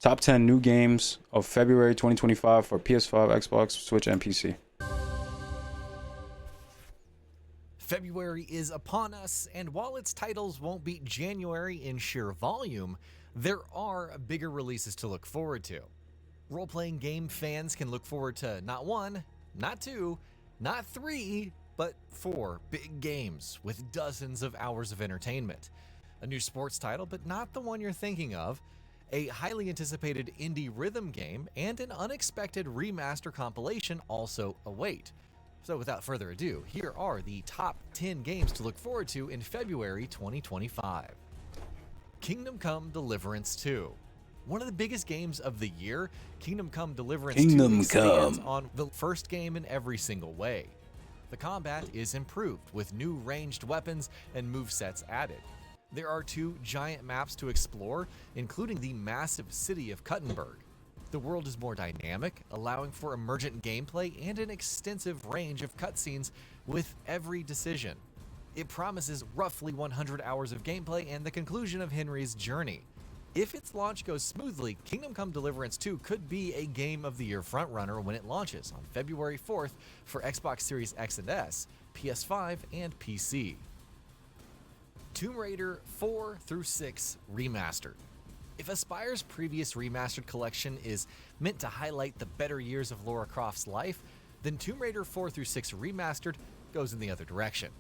Top 10 new games of February 2025 for PS5, Xbox, Switch, and PC. February is upon us, and while its titles won't beat January in sheer volume, there are bigger releases to look forward to. Role-playing game fans can look forward to not one, not two, not three, but 4 big games with dozens of hours of entertainment. A new sports title, but not the one you're thinking of, a highly anticipated indie rhythm game, and an unexpected remaster compilation also await. So without further ado, here are the top 10 games to look forward to in February 2025. Kingdom Come Deliverance 2. One of the biggest games of the year, Kingdom Come Deliverance 2 expands on the first game in every single way. The combat is improved with new ranged weapons and movesets added. There are 2 giant maps to explore, including the massive city of Kuttenberg. The world is more dynamic, allowing for emergent gameplay and an extensive range of cutscenes with every decision. It promises roughly 100 hours of gameplay and the conclusion of Henry's journey. If its launch goes smoothly, Kingdom Come Deliverance 2 could be a Game of the Year frontrunner when it launches on February 4th for Xbox Series X and S, PS5, and PC. Tomb Raider 4 through 6 Remastered. If Aspire's previous remastered collection is meant to highlight the better years of Lara Croft's life, then Tomb Raider 4 through 6 Remastered goes in the other direction.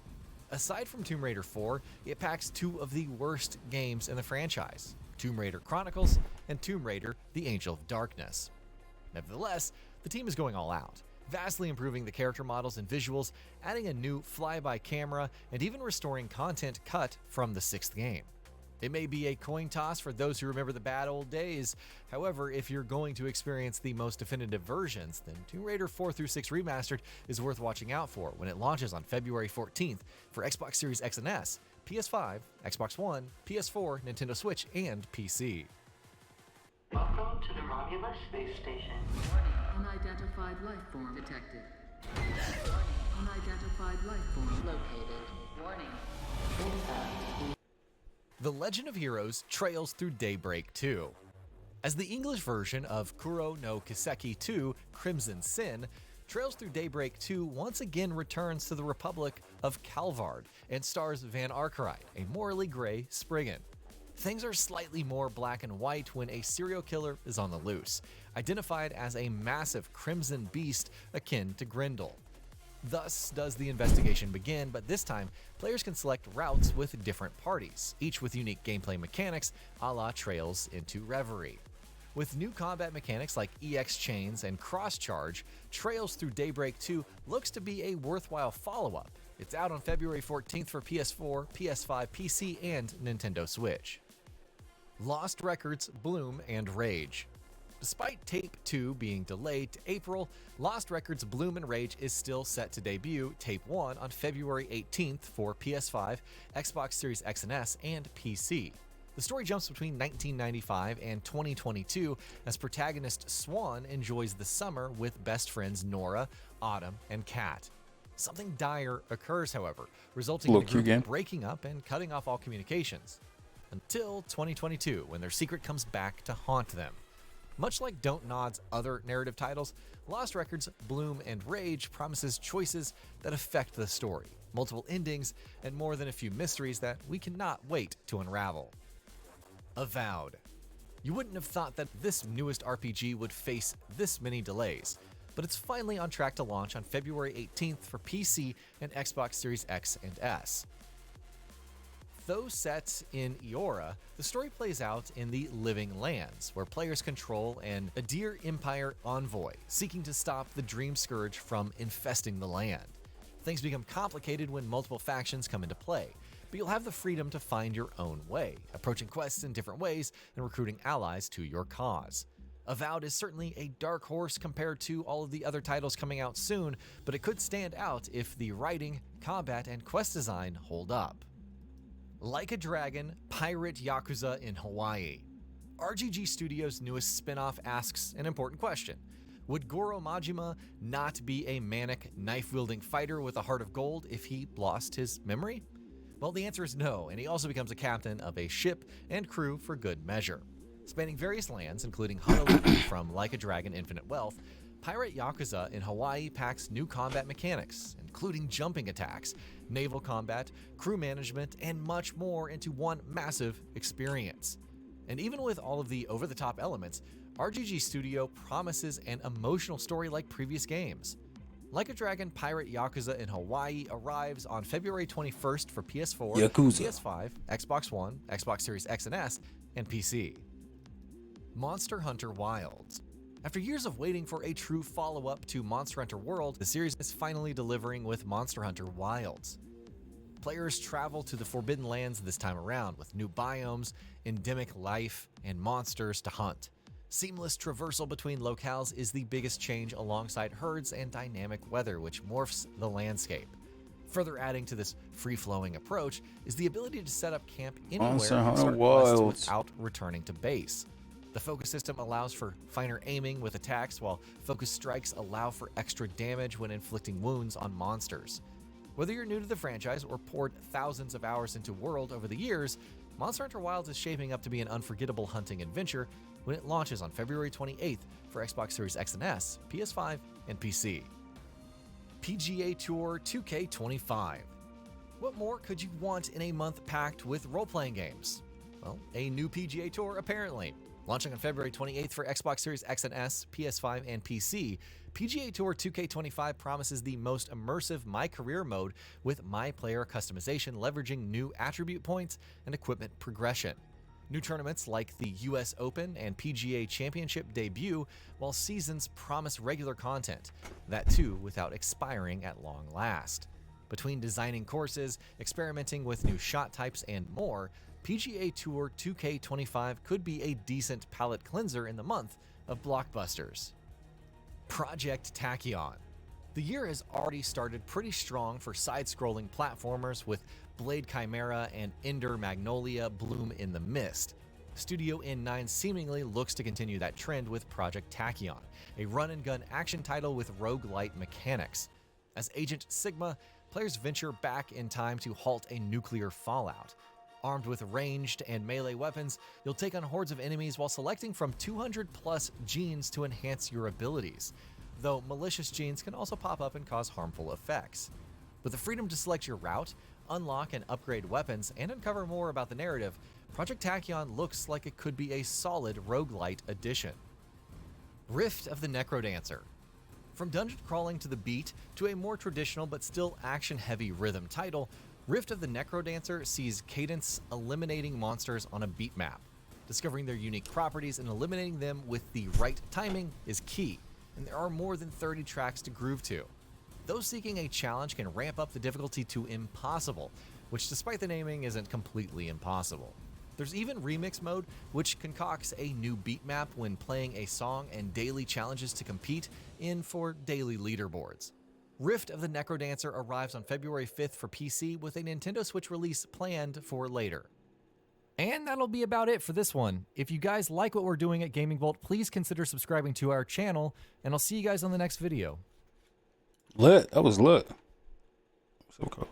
Aside from Tomb Raider 4, it packs 2 of the worst games in the franchise, Tomb Raider Chronicles and Tomb Raider: The Angel of Darkness. Nevertheless, the team is going all out, vastly improving the character models and visuals, adding a new flyby camera, and even restoring content cut from the 6th game. It may be a coin toss for those who remember the bad old days. However, if you're going to experience the most definitive versions, then Tomb Raider 4 through 6 Remastered is worth watching out for when it launches on February 14th for Xbox Series X and S, PS5, Xbox One, PS4, Nintendo Switch, and PC. Welcome to the Romulus space station. Unidentified life form detected. Unidentified life form located. Warning. The Legend of Heroes Trails Through Daybreak 2. As the English version of Kuro no Kiseki 2 Crimson Sin, Trails Through Daybreak 2 once again returns to the Republic of Calvard and stars Van Arkerite, a morally gray Spriggan. Things are slightly more black and white when a serial killer is on the loose, identified as a massive crimson beast akin to Grendel. Thus does the investigation begin, but this time, players can select routes with different parties, each with unique gameplay mechanics a la Trails into Reverie. With new combat mechanics like EX chains and cross charge, Trails Through Daybreak 2 looks to be a worthwhile follow-up. It's out on February 14th for PS4, PS5, PC, and Nintendo Switch. Lost Records Bloom and Rage. Despite Tape 2 being delayed to April, Lost Records Bloom and Rage is still set to debut Tape 1 on February 18th for PS5, Xbox Series X and S, and PC. The story jumps between 1995 and 2022 as protagonist Swan enjoys the summer with best friends Nora, Autumn, and Kat. Something dire occurs, however, resulting in the group breaking up and cutting off all communications. Until 2022, when their secret comes back to haunt them. Much like Don't Nod's other narrative titles, Lost Records Bloom and Rage promises choices that affect the story, multiple endings, and more than a few mysteries that we cannot wait to unravel. Avowed. You wouldn't have thought that this newest RPG would face this many delays, but it's finally on track to launch on February 18th for PC and Xbox Series X and S. Though set in Eora, the story plays out in the Living Lands, where players control an Adir Empire envoy seeking to stop the Dream Scourge from infesting the land. Things become complicated when multiple factions come into play, but you'll have the freedom to find your own way, approaching quests in different ways and recruiting allies to your cause. Avowed is certainly a dark horse compared to all of the other titles coming out soon, but it could stand out if the writing, combat, and quest design hold up. Like a Dragon, Pirate Yakuza in Hawaii. RGG Studios' newest spin-off asks an important question. Would Goro Majima not be a manic, knife-wielding fighter with a heart of gold if he lost his memory? Well, the answer is no, and he also becomes a captain of a ship and crew for good measure. Spanning various lands, including Honolulu from Like a Dragon Infinite Wealth, Pirate Yakuza in Hawaii packs new combat mechanics, including jumping attacks, naval combat, crew management, and much more into one massive experience. And even with all of the over-the-top elements, RGG Studio promises an emotional story like previous games. Like a Dragon Pirate Yakuza in Hawaii arrives on February 21st for PS4, Yakuza. PS5, Xbox One, Xbox Series X and S, and PC. Monster Hunter Wilds. After years of waiting for a true follow-up to Monster Hunter World, the series is finally delivering with Monster Hunter Wilds. Players travel to the Forbidden Lands this time around with new biomes, endemic life, and monsters to hunt. Seamless traversal between locales is the biggest change alongside herds and dynamic weather, which morphs the landscape. Further adding to this free-flowing approach is the ability to set up camp anywhere and start quests without returning to base. The focus system allows for finer aiming with attacks, while focus strikes allow for extra damage when inflicting wounds on monsters. Whether you're new to the franchise or poured thousands of hours into World over the years, Monster Hunter Wilds is shaping up to be an unforgettable hunting adventure when it launches on February 28th for Xbox Series X and S, PS5, and PC. PGA Tour 2K25. What more could you want in a month packed with role-playing games? Well, a new PGA Tour apparently. Launching on February 28th for Xbox Series X and S, PS5, and PC, PGA Tour 2K25 promises the most immersive My Career mode with My Player customization leveraging new attribute points and equipment progression. New tournaments like the US Open and PGA Championship debut, while seasons promise regular content, that too without expiring at long last. Between designing courses, experimenting with new shot types, and more, PGA Tour 2K25 could be a decent palate cleanser in the month of blockbusters. Project Tachyon. The year has already started pretty strong for side-scrolling platformers with Blade Chimera and Ender Magnolia bloom in the mist. Studio N9 seemingly looks to continue that trend with Project Tachyon, a run-and-gun action title with roguelite mechanics. As Agent Sigma, players venture back in time to halt a nuclear fallout. Armed with ranged and melee weapons, you'll take on hordes of enemies while selecting from 200 plus genes to enhance your abilities, though malicious genes can also pop up and cause harmful effects. With the freedom to select your route, unlock and upgrade weapons, and uncover more about the narrative, Project Tachyon looks like it could be a solid roguelite addition. Rift of the Necrodancer. From dungeon crawling to the beat to a more traditional but still action-heavy rhythm title, Rift of the Necrodancer sees Cadence eliminating monsters on a beat map. Discovering their unique properties and eliminating them with the right timing is key, and there are more than 30 tracks to groove to. Those seeking a challenge can ramp up the difficulty to impossible, which despite the naming isn't completely impossible. There's even remix mode, which concocts a new beat map when playing a song and daily challenges to compete in for daily leaderboards. Rift of the Necrodancer arrives on February 5th for PC with a Nintendo Switch release planned for later. And that'll be about it for this one. If you guys like what we're doing at Gaming Vault, please consider subscribing to our channel, and I'll see you guys on the next video. Lit. That was lit. So cool.